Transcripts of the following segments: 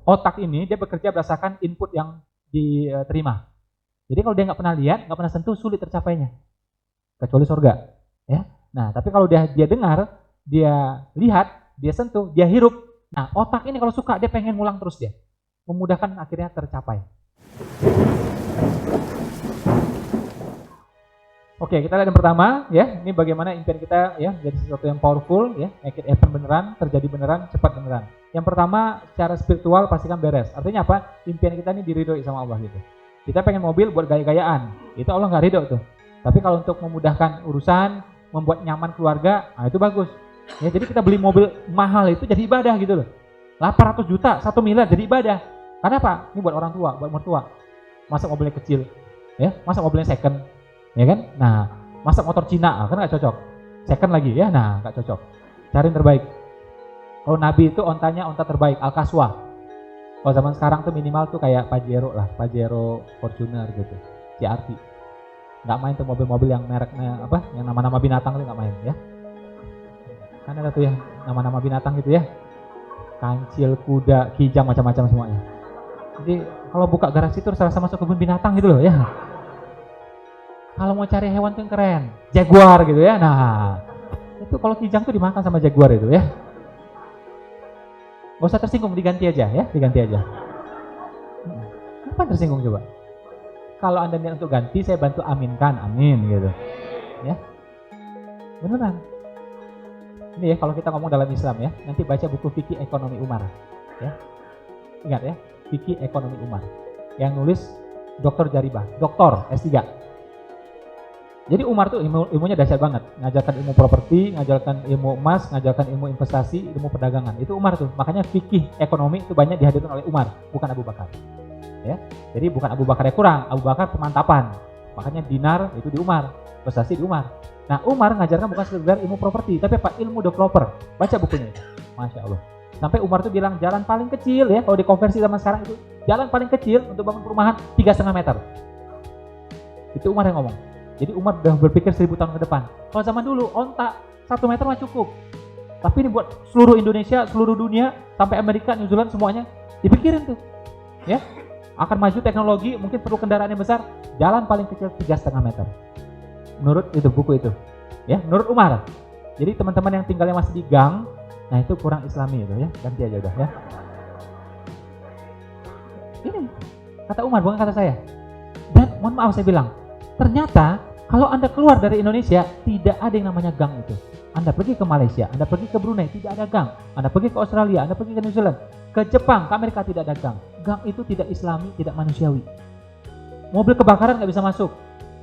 otak ini dia bekerja berdasarkan input yang diterima. Jadi kalau dia nggak pernah lihat, nggak pernah sentuh, sulit tercapainya, kecuali surga. Ya. Nah, tapi kalau dia dengar, dia lihat, dia sentuh, dia hirup. Nah, otak ini kalau suka dia pengen ngulang terus dia, memudahkan akhirnya tercapai. Oke, kita lihat yang pertama ya. Ini bagaimana impian kita ya jadi sesuatu yang powerful ya, make it happen beneran, terjadi beneran, cepat beneran. Yang pertama, secara spiritual pastikan beres. Artinya apa? Impian kita ini diridhoi sama Allah gitu. Kita pengen mobil buat gaya-gayaan, itu Allah nggak ridho tuh. Tapi kalau untuk memudahkan urusan, membuat nyaman keluarga, nah itu bagus. Ya, jadi kita beli mobil mahal itu jadi ibadah gitu loh. 800 juta, 1 miliar jadi ibadah. Karena apa? Ini buat orang tua, buat mertua. Masa mobilnya kecil, ya? Masa mobilnya second, ya kan? Nah, masa motor Cina kan nggak cocok. Second lagi ya, nah nggak cocok. Cari yang terbaik. Kalau Nabi itu ontanya onta terbaik, Al-Qaswa. Kalau zaman sekarang tuh minimal tuh kayak Pajero lah, Pajero Fortuner gitu, CRV. Nggak main tuh mobil-mobil yang mereknya apa, yang nama-nama binatang itu nggak main ya. Kan ada tuh ya nama-nama binatang gitu ya, kancil, kuda, kijang, macam-macam semuanya. Jadi kalau buka garasi itu rasa masuk kebun binatang gitu loh ya. Kalau mau cari hewan tuh yang keren, jaguar gitu ya. Nah, itu kalau kijang tuh dimakan sama jaguar itu ya. Gak usah tersinggung, diganti aja ya, diganti aja. Apa tersinggung coba? Kalau Anda niat untuk ganti, saya bantu aminkan, amin gitu. Ya, beneran. Ini ya kalau kita ngomong dalam Islam ya, nanti baca buku Fikih Ekonomi Umar. Ya, ingat ya, Fikih Ekonomi Umar. Yang nulis Dr. Jaribah, Doktor S3. Jadi Umar tuh ilmunya dahsyat banget, ngajarkan ilmu properti, ngajarkan ilmu emas, ngajarkan ilmu investasi, ilmu perdagangan. Itu Umar tuh, makanya fikih ekonomi itu banyak dihadirkan oleh Umar, bukan Abu Bakar. Ya, jadi bukan Abu Bakar yang kurang, Abu Bakar pemantapan. Makanya dinar itu di Umar, investasi di Umar. Nah Umar ngajarkan bukan sekedar ilmu properti, tapi apa? Ilmu developer. Baca bukunya itu, Masya Allah. Sampai Umar tuh bilang jalan paling kecil ya, kalau dikonversi zaman sekarang itu jalan paling kecil untuk bangun perumahan 3,5 meter. Itu Umar yang ngomong. Jadi Umar udah berpikir 1000 tahun ke depan. Kalau zaman dulu ontak 1 meter mah cukup. Tapi ini buat seluruh Indonesia, seluruh dunia, sampai Amerika, New Zealand semuanya dipikirin tuh. Ya, akan maju teknologi, mungkin perlu kendaraan yang besar, jalan paling kecil 3,5 meter. Menurut itu buku itu. Ya, menurut Umar. Jadi teman-teman yang tinggalnya masih di gang, nah itu kurang Islami itu ya. Ganti aja udah ya. Ini kata Umar, bukan kata saya. Dan mohon maaf saya bilang, ternyata kalau Anda keluar dari Indonesia, tidak ada yang namanya gang itu. Anda pergi ke Malaysia, Anda pergi ke Brunei, tidak ada gang. Anda pergi ke Australia, Anda pergi ke New Zealand, ke Jepang, ke Amerika, tidak ada gang. Gang itu tidak Islami, tidak manusiawi. Mobil kebakaran nggak bisa masuk,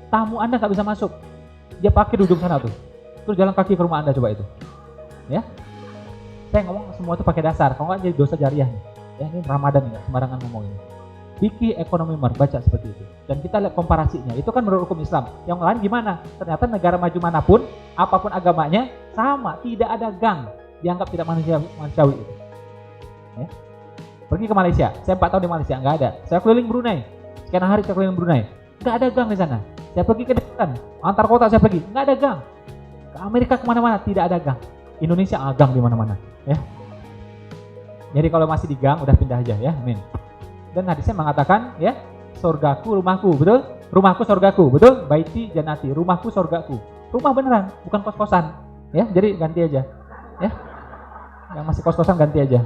tamu Anda nggak bisa masuk. Dia parkir di ujung sana tuh, terus jalan kaki ke rumah Anda, coba itu. Ya, saya ngomong semua itu pakai dasar, kalau nggak jadi dosa jariah nih. Ya, ini Ramadan nggak sembarangan ngomong ini. Fikih Ekonomi Umar, baca seperti itu. Dan kita lihat komparasinya, itu kan menurut hukum Islam. Yang lain gimana? Ternyata negara maju manapun, apapun agamanya, sama, tidak ada gang. Dianggap tidak manusiawi itu. Ya. Pergi ke Malaysia, saya 4 tahun di Malaysia, nggak ada. Saya keliling Brunei, sekian hari saya keliling Brunei, nggak ada gang di sana. Saya pergi ke depan, antar kota saya pergi, nggak ada gang. Ke Amerika kemana-mana, tidak ada gang. Indonesia gang di mana-mana. Ya. Jadi kalau masih di gang, udah pindah aja ya, amin. Dan hadisnya mengatakan ya, surgaku rumahku, betul? Rumahku surgaku, betul? Baiti janati, rumahku surgaku. Rumah beneran, bukan kos-kosan. Ya, jadi ganti aja. Ya. Yang masih kos-kosan ganti aja.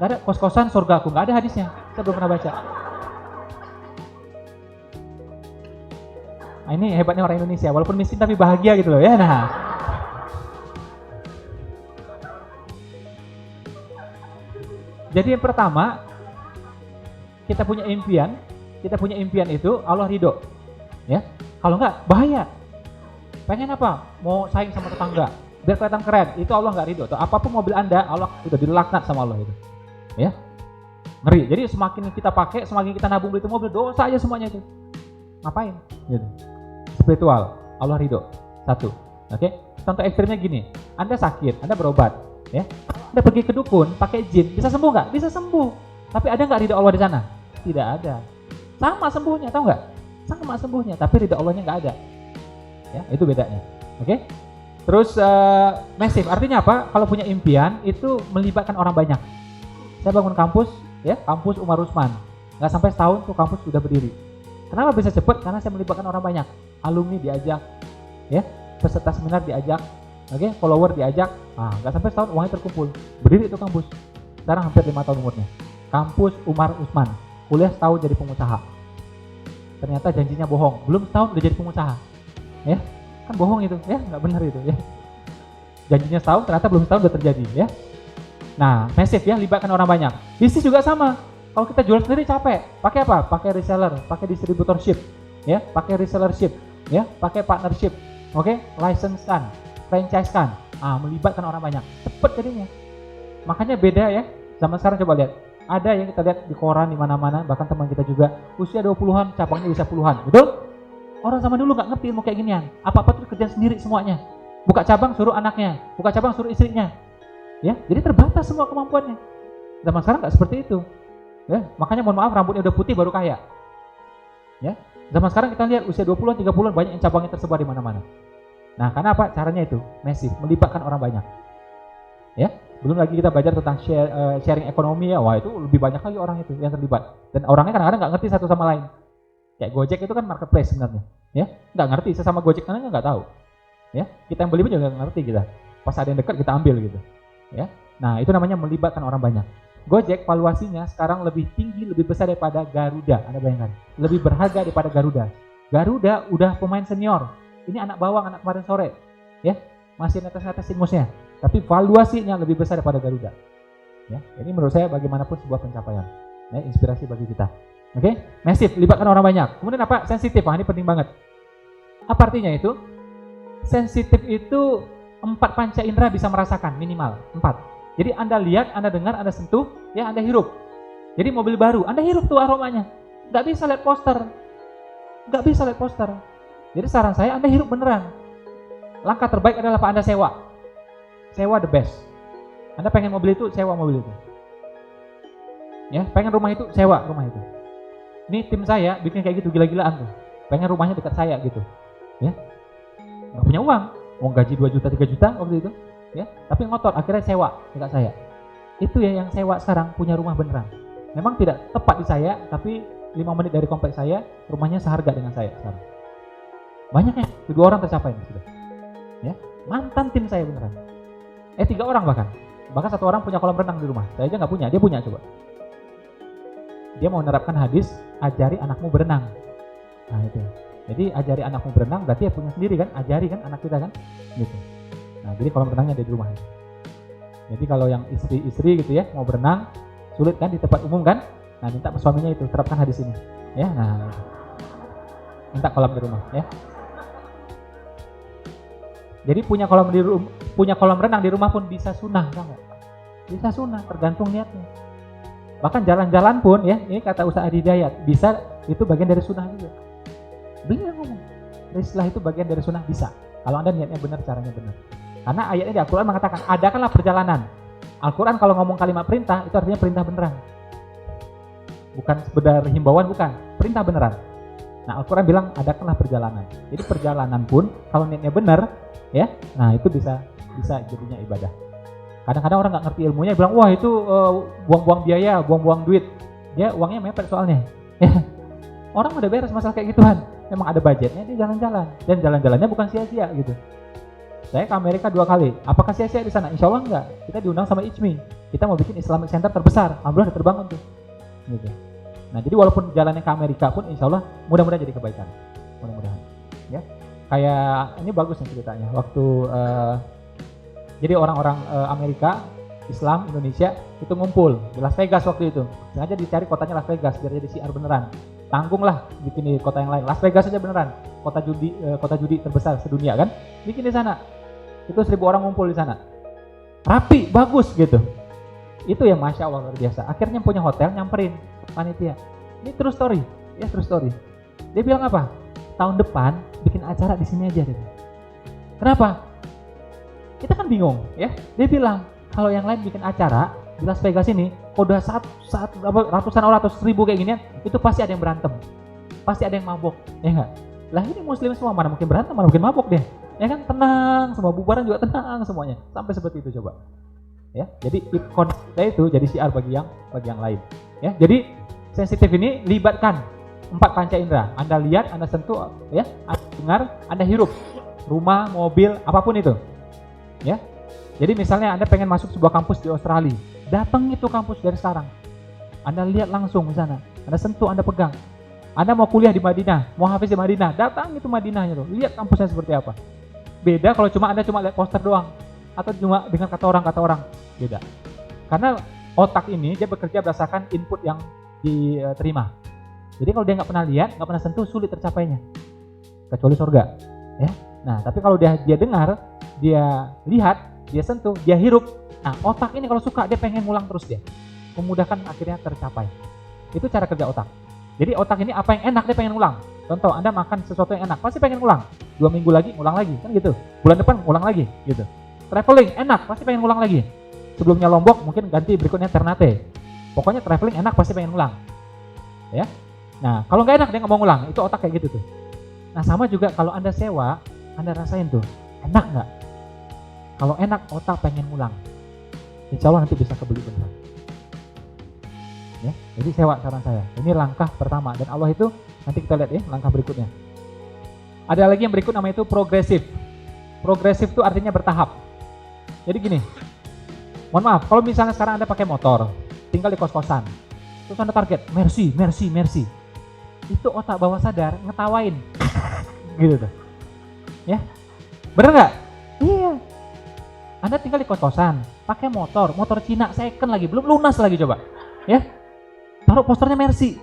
Enggak ada kos-kosan surgaku, enggak ada hadisnya. Saya belum pernah baca. Nah, ini hebatnya orang Indonesia, walaupun miskin tapi bahagia gitu loh ya. Nah, jadi yang pertama, kita punya impian itu Allah ridho, ya. Kalau enggak bahaya. Pengen apa? Mau saing sama tetangga, biar kelihatan keren, itu Allah enggak ridho. Apapun mobil Anda, Allah udah dilaknat sama Allah itu, ya. Ngeri. Jadi semakin kita pakai, semakin kita nabung beli itu mobil, dosa aja semuanya itu. Ngapain? Gitu. Spiritual, Allah ridho. 1. Oke. Contoh ekstrimnya gini, Anda sakit, Anda berobat, ya. Anda pergi ke dukun, pakai jin, bisa sembuh nggak? Bisa sembuh. Tapi ada nggak ridho Allah di sana? Tidak ada. Sama sembuhnya, tahu nggak? Sama sembuhnya, tapi ridho Allahnya nggak ada. Ya, itu bedanya. Oke? Terus massive, artinya apa? Kalau punya impian itu melibatkan orang banyak. Saya bangun kampus, ya, kampus Umar Usman. Nggak sampai setahun tuh kampus sudah berdiri. Kenapa bisa cepat? Karena saya melibatkan orang banyak. Alumni diajak, ya, peserta seminar diajak, oke, follower diajak. Nah, nggak sampai setahun uangnya terkumpul. Berdiri itu kampus. Sekarang hampir 5 tahun umurnya. Kampus Umar Usman. Kuliah setahun jadi pengusaha. Ternyata janjinya bohong. Belum setahun udah jadi pengusaha. Ya, kan bohong itu, ya, nggak benar itu, ya. Janjinya setahun, ternyata belum setahun udah terjadi, ya. Nah, massive ya, libatkan orang banyak. Bisnis juga sama. Kalau kita jual sendiri capek. Pakai apa? Pakai reseller, pakai distributorship, ya, pakai resellership, ya, pakai partnership. Oke, license kan, franchise kan. Melibatkan orang banyak. Cepet jadinya. Makanya beda ya. Zaman sekarang coba lihat. Ada yang kita lihat di koran di mana-mana, bahkan teman kita juga usia 20-an, cabangnya bisa puluhan. Betul? Orang zaman dulu nggak ngerti ilmu kayak ginian. Apa-apa tuh kerjaan sendiri semuanya. Buka cabang suruh anaknya, buka cabang suruh istrinya. Ya, jadi terbatas semua kemampuannya. Zaman sekarang nggak seperti itu. Ya, makanya mohon maaf rambutnya udah putih baru kaya. Ya, zaman sekarang kita lihat usia 20-an, 30-an banyak yang cabangnya tersebar di mana-mana. Nah, karena apa? Caranya itu massive, melibatkan orang banyak. Ya, belum lagi kita belajar tentang sharing ekonomi ya. Wah, itu lebih banyak lagi orang itu yang terlibat. Dan orangnya kadang-kadang nggak ngerti satu sama lain. Kayak Gojek itu kan marketplace sebenarnya. Ya, nggak ngerti sesama Gojek karena nggak tahu. Ya, kita yang beli pun juga nggak ngerti kita. Pas ada yang dekat kita ambil gitu. Ya, nah itu namanya melibatkan orang banyak. Gojek valuasinya sekarang lebih tinggi, lebih besar daripada Garuda. Anda bayangkan, lebih berharga daripada Garuda. Garuda udah pemain senior. Ini anak bawang, anak kemarin sore, ya, masih netes-netes ingusnya. Tapi valuasinya lebih besar daripada Garuda. Ya, ini menurut saya bagaimanapun sebuah pencapaian. Ya, inspirasi bagi kita. Oke, massive, libatkan orang banyak. Kemudian apa? Sensitif. Ini penting banget. Apa artinya itu? Sensitif itu 4 panca indera bisa merasakan minimal 4. Jadi Anda lihat, Anda dengar, Anda sentuh, ya Anda hirup. Jadi mobil baru, Anda hirup tuh aromanya. Nggak bisa lihat poster. Nggak bisa lihat poster. Jadi saran saya Anda hirup beneran. Langkah terbaik adalah Pak Anda sewa. Sewa the best. Anda pengen mobil itu, sewa mobil itu. Ya, pengen rumah itu, sewa rumah itu. Ini tim saya bikin kayak gitu gila-gilaan tuh. Pengen rumahnya dekat saya gitu. Ya. Nggak punya uang. Uang gaji 2 juta, 3 juta waktu itu. Ya, tapi ngotot akhirnya sewa dekat saya. Itu ya yang sewa sekarang punya rumah beneran. Memang tidak tepat di saya, tapi 5 menit dari kompleks saya, rumahnya seharga dengan saya sekarang. Banyak ya, 2 orang tercapai sudah. Ya, mantan tim saya beneran. 3 orang bahkan. Bahkan 1 orang punya kolam renang di rumah. Saya aja nggak punya, dia punya coba. Dia mau menerapkan hadis, ajari anakmu berenang. Nah itu. Jadi ajari anakmu berenang, berarti ya punya sendiri kan, ajari kan anak kita kan, gitu. Nah jadi kolam renangnya ada di rumah. Jadi kalau yang istri-istri gitu ya mau berenang, sulit kan di tempat umum kan, nah minta suaminya itu terapkan hadis ini, ya. Nah minta kolam di rumah, ya. Jadi punya kolam renang di rumah pun bisa sunnah, kan? Bisa sunnah, tergantung niatnya. Bahkan jalan-jalan pun ya, ini kata Ustaz Adi Hidayat, bisa itu bagian dari sunnah juga. Beliau ngomong, rislah itu bagian dari sunnah bisa. Kalau Anda niatnya benar, caranya benar. Karena ayatnya di Al-Quran mengatakan, adakanlah perjalanan. Al-Quran kalau ngomong kalimat perintah, itu artinya perintah beneran. Bukan sekedar himbauan, bukan. Perintah beneran. Nah Al-Quran bilang, adakanlah perjalanan. Jadi perjalanan pun, kalau niatnya benar, ya, nah itu bisa jadinya ibadah. Kadang-kadang orang nggak ngerti ilmunya, bilang, wah itu buang-buang biaya, buang-buang duit. Dia uangnya mepet soalnya. Ya. Orang udah beres masalah kayak gituan. Memang ada budgetnya, dia jalan-jalan. Dan jalan-jalannya bukan sia-sia gitu. Saya ke Amerika 2 kali. Apakah sia-sia di sana? Insya Allah enggak. Kita diundang sama ICMI. Kita mau bikin Islamic Center terbesar. Alhamdulillah udah terbangun tuh. Gitu. Nah jadi walaupun jalannya ke Amerika pun insya Allah mudah-mudahan jadi kebaikan. Mudah-mudahan. Ya. Kayak ini bagus nih ceritanya. Waktu jadi orang-orang Amerika, Islam, Indonesia itu ngumpul di Las Vegas waktu itu. Sengaja dicari kotanya Las Vegas biar jadi siar beneran. Tanggunglah bikin di kota yang lain. Las Vegas aja beneran. Kota judi terbesar sedunia kan. Bikin di sana. Itu 1.000 orang ngumpul di sana. Rapi, bagus gitu. Itu yang Masya Allah luar biasa. Akhirnya punya hotel nyamperin panitia. Ini true story. Ya true story. Dia bilang apa? Tahun depan bikin acara di sini aja. Kenapa? Kita kan bingung ya. Dia bilang kalau yang lain bikin acara di Las Vegas ini, udah ratusan orang atau 1.000 kayak gini, itu pasti ada yang berantem. Pasti ada yang mabok. Ya enggak? Lah ini muslim semua, mana mungkin berantem, mana mungkin mabok deh. Ya kan tenang, semua bubaran juga tenang semuanya. Sampai seperti itu coba. Ya, jadi ikon saya itu jadi syiar bagi yang lain. Ya, jadi sensitif ini libatkan 4 panca indera. Anda lihat, Anda sentuh, ya, Anda dengar, Anda hirup. Rumah, mobil, apapun itu. Ya. Jadi misalnya Anda pengen masuk sebuah kampus di Australia, datang itu kampus dari sekarang. Anda lihat langsung di sana. Anda sentuh, Anda pegang. Anda mau kuliah di Madinah, mau hafiz di Madinah, datang itu Madinahnya tuh. Lihat kampusnya seperti apa. Beda kalau Anda cuma lihat poster doang atau cuma dengan kata orang. Beda. Karena otak ini dia bekerja berdasarkan input yang diterima. Jadi kalau dia nggak pernah lihat, nggak pernah sentuh, sulit tercapainya. Kecuali surga, ya. Nah, tapi kalau dia dengar, dia lihat, dia sentuh, dia hirup. Nah, otak ini kalau suka dia pengen ngulang terus dia. Memudahkan akhirnya tercapai. Itu cara kerja otak. Jadi otak ini apa yang enak dia pengen ngulang. Contoh, Anda makan sesuatu yang enak, pasti pengen ngulang. 2 minggu lagi, ngulang lagi, kan gitu. Bulan depan, ngulang lagi, gitu. Traveling enak, pasti pengen ngulang lagi. Sebelumnya Lombok, mungkin ganti berikutnya Ternate. Pokoknya traveling enak, pasti pengen ngulang. Ya. Nah, kalau nggak enak dia nggak mau ngulang, itu otak kayak gitu tuh. Nah, sama juga kalau Anda sewa, Anda rasain tuh, enak nggak? Kalau enak, otak pengen ngulang. Insya Allah nanti bisa kebeli beneran. Ya, jadi sewa saran saya. Ini langkah pertama, dan Allah itu nanti kita lihat ya langkah berikutnya. Ada lagi yang berikut namanya itu progresif. Progresif itu artinya bertahap. Jadi gini, mohon maaf, kalau misalnya sekarang Anda pakai motor, tinggal di kos-kosan, terus Anda target, mercy. Itu otak bawah sadar ngetawain. Gitu tuh. Ya. Bener nggak? Iya. Anda tinggal di kos-kosan, pakai motor Cina second lagi, belum lunas lagi coba. Ya. Taruh posternya mercy.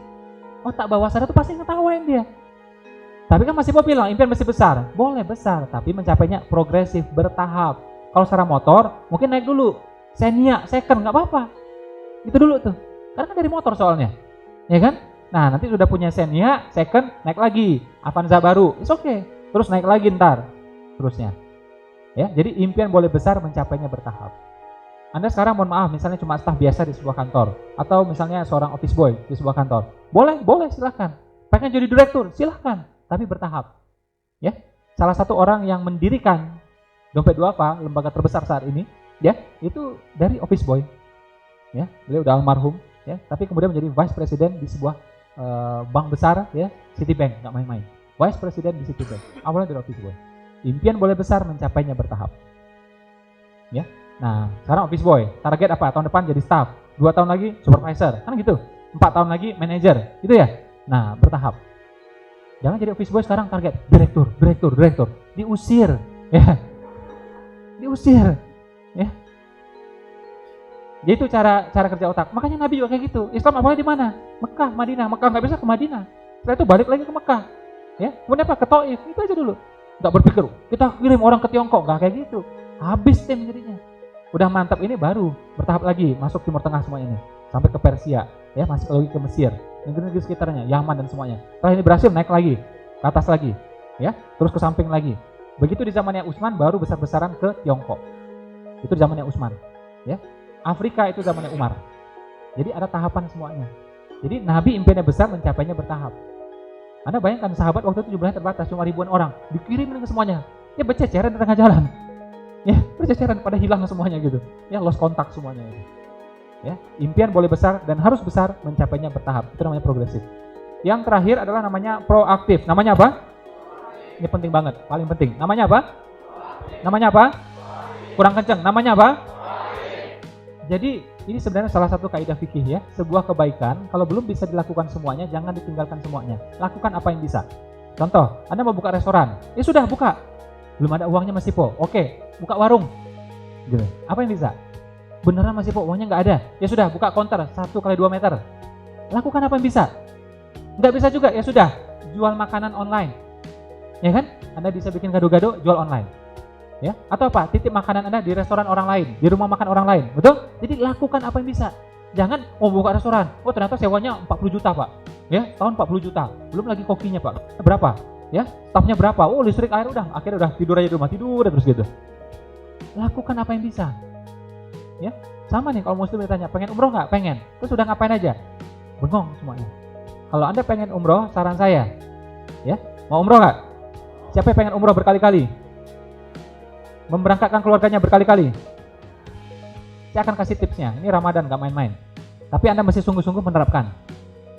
Otak bawah sadar tuh pasti ngetawain dia. Tapi kan masih mau bilang, impian masih besar. Boleh besar, tapi mencapainya progresif, bertahap. Kalau secara motor, mungkin naik dulu. Xenia, second, nggak apa-apa. Itu dulu tuh. Karena kan dari motor soalnya. Ya kan? Nah, nanti sudah punya Xenia, second, naik lagi. Avanza baru, it's okay. Terus naik lagi ntar. Terusnya. Ya, jadi impian boleh besar, mencapainya bertahap. Anda sekarang mohon maaf, misalnya cuma staf biasa di sebuah kantor. Atau misalnya seorang office boy di sebuah kantor. Boleh, silahkan. Pengen jadi direktur, silahkan. Tapi bertahap. Ya, salah satu orang yang mendirikan Dompet Duafa, lembaga terbesar saat ini, ya, itu dari office boy. Ya, beliau udah almarhum, ya, tapi kemudian menjadi vice president di sebuah bank besar, ya, Citibank, nggak main-main. Vice president di Citibank, awalnya dari office boy. Impian boleh besar, mencapainya bertahap. Ya, nah, sekarang office boy, target apa? Tahun depan jadi staff, 2 tahun lagi supervisor, kan gitu. 4 tahun lagi manager, gitu ya. Nah, bertahap. Jangan jadi office boy sekarang target direktur, diusir, ya. Diusir, ya. Jadi itu cara kerja otak. Makanya Nabi juga kayak gitu. Islam awalnya di mana? Mekah, Madinah. Mekah nggak bisa ke Madinah. Setelah itu balik lagi ke Mekah. Ya, kemudian apa? Ke Taif. Itu aja dulu. Nggak berpikir kita kirim orang ke Tiongkok, nggak kayak gitu. Habis tim jadinya. Udah mantap ini baru bertahap lagi masuk Timur Tengah semua ini sampai ke Persia, ya, masuk lagi ke Mesir, negeri-negeri sekitarnya, Yaman dan semuanya. Setelah ini berhasil naik lagi ke atas lagi, ya, terus ke samping lagi. Begitu di zamannya Utsman baru besar-besaran ke Tiongkok. Itu zamannya Utsman, ya. Afrika itu zamannya Umar. Jadi ada tahapan semuanya. Jadi Nabi impiannya besar, mencapainya bertahap. Anda bayangkan sahabat waktu itu jumlahnya terbatas, cuma ribuan orang, dikirimin ke semuanya. Ya berceceran di tengah jalan. Ya, berceceran pada hilang semuanya gitu. Ya, lost kontak semuanya gitu. Ya, impian boleh besar dan harus besar, mencapainya bertahap. Itu namanya progresif. Yang terakhir adalah namanya proaktif. Namanya apa? Ini penting banget, paling penting. Namanya apa? Namanya apa? Kurang kenceng. Namanya apa? Jadi ini sebenarnya salah satu kaidah fikih ya. Sebuah kebaikan kalau belum bisa dilakukan semuanya, jangan ditinggalkan semuanya. Lakukan apa yang bisa. Contoh, Anda mau buka restoran, ya sudah buka. Belum ada uangnya masih po. Oke, buka warung. Gitu. Apa yang bisa? Beneran masih po, uangnya nggak ada. Ya sudah, buka counter 1x2 meter. Lakukan apa yang bisa. Nggak bisa juga, ya sudah, jual makanan online. Ya kan? Anda bisa bikin gado-gado, jual online. Ya, atau apa? Titip makanan Anda di restoran orang lain, di rumah makan orang lain. Betul? Jadi lakukan apa yang bisa. Jangan buka restoran. Oh, ternyata sewanya 40 juta, Pak. Ya, tahun 40 juta. Belum lagi kokinya, Pak. Berapa? Ya, stafnya berapa? Oh, listrik, air udah. Akhirnya udah tidur aja di rumah, tidur terus gitu. Lakukan apa yang bisa. Ya, sama nih kalau muslim ditanya, pengen umroh nggak? Pengen. Terus udah ngapain aja? Bengong semuanya. Kalau Anda pengen umroh, saran saya, ya, mau umroh nggak? Siapa yang pengen umroh berkali-kali? Memberangkatkan keluarganya berkali-kali? Saya akan kasih tipsnya. Ini Ramadan, nggak main-main. Tapi Anda mesti sungguh-sungguh menerapkan.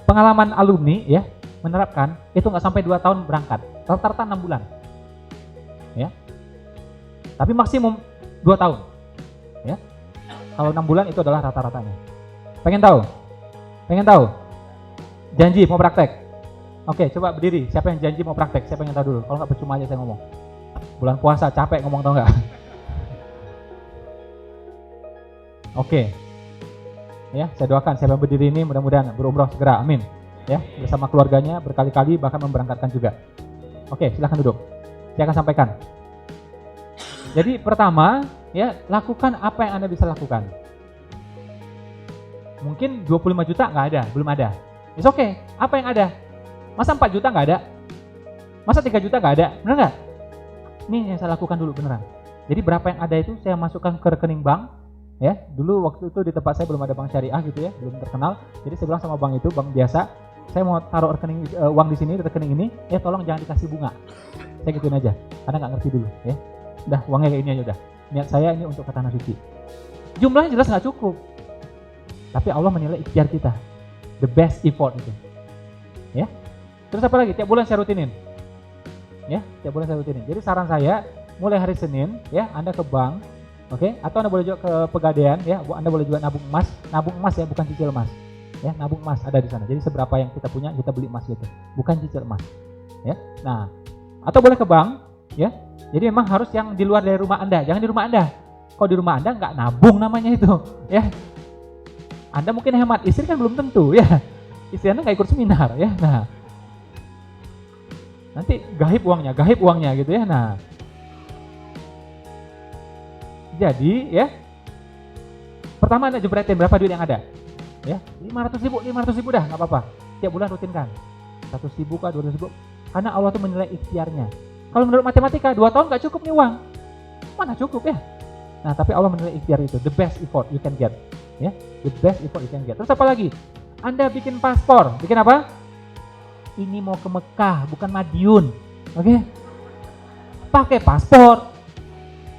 Pengalaman alumni ya, menerapkan itu nggak sampai 2 tahun berangkat. Rata-rata 6 bulan. Ya. Tapi maksimum 2 tahun. Ya. Kalau 6 bulan itu adalah rata-ratanya. Pengen tahu? Pengen tahu? Janji mau praktek? Oke, coba berdiri. Siapa yang janji mau praktek? Siapa yang tahu dulu? Kalau nggak percuma aja saya ngomong. Bulan puasa capek ngomong, tau nggak? Oke. Ya, saya doakan siapa yang berdiri ini mudah-mudahan berumrah segera. Amin. Ya, bersama keluarganya berkali-kali bahkan memberangkatkan juga. Oke, silahkan duduk. Saya akan sampaikan. Jadi pertama, ya, lakukan apa yang Anda bisa lakukan. Mungkin 25 juta nggak ada, belum ada. It's okay. Apa yang ada? Masa 4 juta nggak ada? Masa 3 juta nggak ada? Bener nggak? Ini yang saya lakukan dulu beneran. Jadi berapa yang ada itu saya masukkan ke rekening bank. Ya, dulu waktu itu di tempat saya belum ada bank syariah gitu ya, belum terkenal. Jadi saya bilang sama bank itu, bank biasa, saya mau taruh rekening uang di sini, di rekening ini, ya tolong jangan dikasih bunga. Saya gituin aja, karena nggak ngerti dulu, ya. Udah uangnya kayak ini aja udah. Niat saya ini untuk ke tanah suci. Jumlahnya jelas nggak cukup, tapi Allah menilai ikhtiar kita, the best effort itu. Ya. Terus apa lagi? Tiap bulan saya rutinin. Ya, tiap bulan saya rutinin. Jadi saran saya, mulai hari Senin, ya, Anda ke bank. Oke, atau Anda boleh juga ke Pegadaian ya, Anda boleh juga nabung emas ya, bukan cicil emas. Ya, nabung emas ada di sana. Jadi seberapa yang kita punya kita beli emas gitu, bukan cicil emas. Ya. Nah, atau boleh ke bank ya. Jadi memang harus yang di luar dari rumah Anda, jangan di rumah Anda. Kalau di rumah Anda nggak nabung namanya itu, ya. Anda mungkin hemat, istri kan belum tentu ya. Istri Anda nggak ikut seminar ya. Nah, nanti gaib uangnya gitu ya. Nah, jadi ya, pertama Anda jebretin berapa duit yang ada, ya 500 ribu dah nggak apa-apa, tiap bulan rutinkan 100 ribu kah 200 ribu, karena Allah tuh menilai ikhtiarnya. Kalau menurut matematika 2 tahun nggak cukup nih uang, mana cukup ya. Nah tapi Allah menilai ikhtiar itu, the best effort you can get, ya, the best effort you can get. Terus apa lagi? Anda bikin paspor, bikin apa? Ini mau ke Mekah bukan Madiun, oke? Pakai paspor,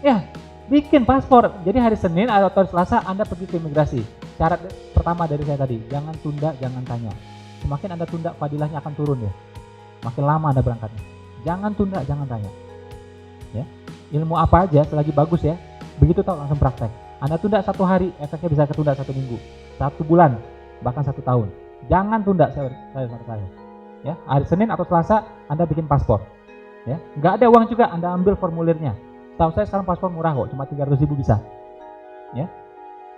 ya. Bikin paspor. Jadi hari Senin atau hari Selasa Anda pergi ke imigrasi. Syarat pertama dari saya tadi, jangan tunda, jangan tanya. Semakin Anda tunda, fadilahnya akan turun ya. Makin lama Anda berangkatnya. Jangan tunda, jangan tanya. Ya. Ilmu apa aja selagi bagus ya. Begitu tahu langsung praktek. Anda tunda 1 hari, efeknya bisa ketunda 1 minggu, 1 bulan, bahkan 1 tahun. Jangan tunda saya. Ya, hari Senin atau Selasa Anda bikin paspor. Ya, nggak ada uang juga, Anda ambil formulirnya. Tahu saya sekarang paspor murah kok, cuma 300 ribu bisa. Ya.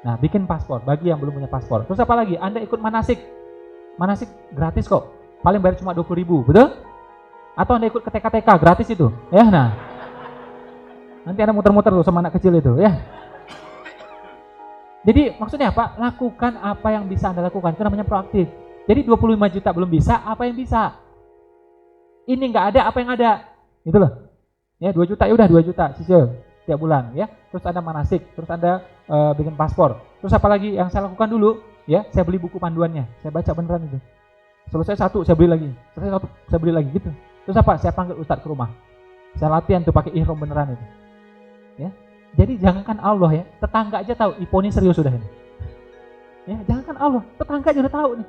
Nah, bikin paspor bagi yang belum punya paspor. Terus apa lagi? Anda ikut manasik. Manasik gratis kok. Paling bayar cuma 20 ribu, betul? Atau Anda ikut ke TK gratis itu. Ya, nah. Nanti Anda muter-muter tuh sama anak kecil itu, ya. Jadi maksudnya apa? Lakukan apa yang bisa Anda lakukan. Itu namanya proaktif. Jadi 25 juta belum bisa, apa yang bisa? Ini nggak ada, apa yang ada? Gitu loh. Ya 2 juta ya udah 2 juta cicil tiap bulan ya. Terus Anda manasik, terus Anda bikin paspor. Terus apa lagi yang saya lakukan dulu? Ya, saya beli buku panduannya. Saya baca beneran itu. Selesai 1 saya beli lagi. Selesai 1 saya beli lagi gitu. Terus apa? Saya panggil ustadz ke rumah. Saya latihan tuh pakai ihram beneran itu. Ya. Jadi jangankan Allah ya, tetangga aja tahu Ipo ini serius sudah ini. Ya, jangankan Allah, tetangga aja udah tahu nih.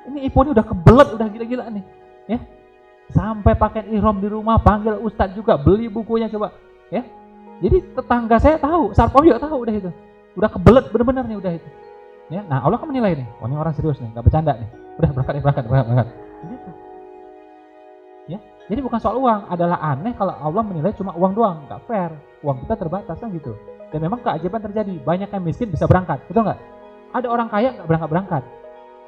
Ini Ipo ini udah kebelet, udah gila-gila nih. Ya. Sampai pakai ihram di rumah, panggil ustadz juga, beli bukunya coba, ya. Jadi tetangga saya tahu, Sarpam juga tahu udah itu. Udah kebelet bener-bener nih udah itu. Ya, nah Allah kan menilai nih, oh ini orang serius nih, nggak bercanda nih. Udah berangkat. Gitu. Ya, jadi bukan soal uang, adalah aneh kalau Allah menilai cuma uang doang, nggak fair. Uang kita terbatas kan gitu. Dan memang keajaiban terjadi, banyak yang miskin bisa berangkat, betul nggak? Ada orang kaya nggak berangkat,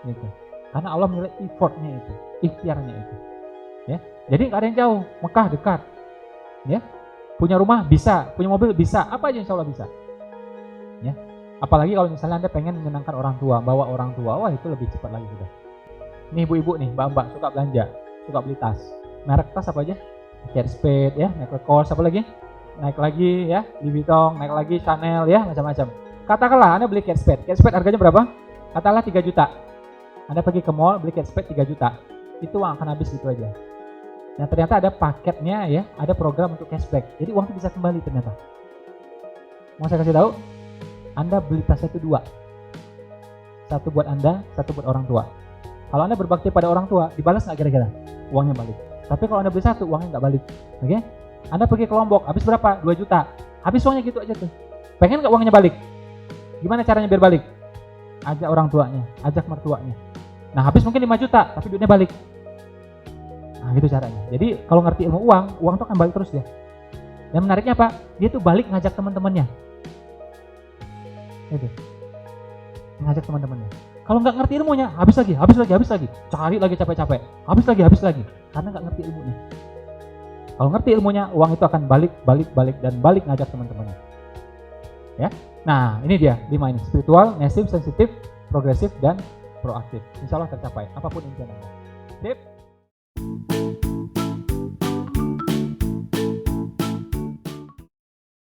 gitu. Karena Allah menilai effortnya itu, ikhtiarnya itu. Ya, jadi nggak ada yang jauh, Mekah dekat, ya, punya rumah bisa, punya mobil bisa, apa aja insya Allah bisa, ya. Apalagi kalau misalnya Anda pengen menyenangkan orang tua, bawa orang tua, wah itu lebih cepat lagi sudah. Nih ibu-ibu nih, mbak-mbak suka belanja, suka beli tas, merek tas apa aja? Kate Spade ya, naik Lacoste, apa lagi? Naik lagi ya, Louis Vuitton, naik lagi Chanel ya, macam-macam. Katakanlah Anda beli Kate Spade harganya berapa? Katakanlah 3 juta. Anda pergi ke mall beli Kate Spade 3 juta, itu uang akan habis gitu aja. Nah ternyata ada paketnya ya, ada program untuk cashback. Jadi uang itu bisa kembali ternyata. Mau saya kasih tahu? Anda beli tasnya itu 2. Satu buat Anda, satu buat orang tua. Kalau Anda berbakti pada orang tua, dibalas nggak kira-kira? Uangnya balik. Tapi kalau Anda beli satu, uangnya nggak balik. Oke? Anda pergi ke Lombok, habis berapa? 2 juta. Habis uangnya gitu aja tuh. Pengen nggak uangnya balik? Gimana caranya biar balik? Ajak orang tuanya, ajak mertuanya. Nah, habis mungkin 5 juta, tapi duitnya balik. Nah, gitu caranya. Jadi kalau ngerti ilmu uang, uang tuh akan balik terus dia. Dan menariknya apa? Dia tuh balik ngajak teman-temannya. Gitu. Ngajak teman-temannya. Kalau nggak ngerti ilmunya, habis lagi. Cari lagi capek-capek. Habis lagi. Karena nggak ngerti ilmunya. Kalau ngerti ilmunya, uang itu akan balik dan balik ngajak teman-temannya. Ya. Nah, ini dia 5 ini. Spiritual, nesif, sensitif, progresif, dan proaktif. Insya Allah tercapai. Apapun impian Anda. Sip.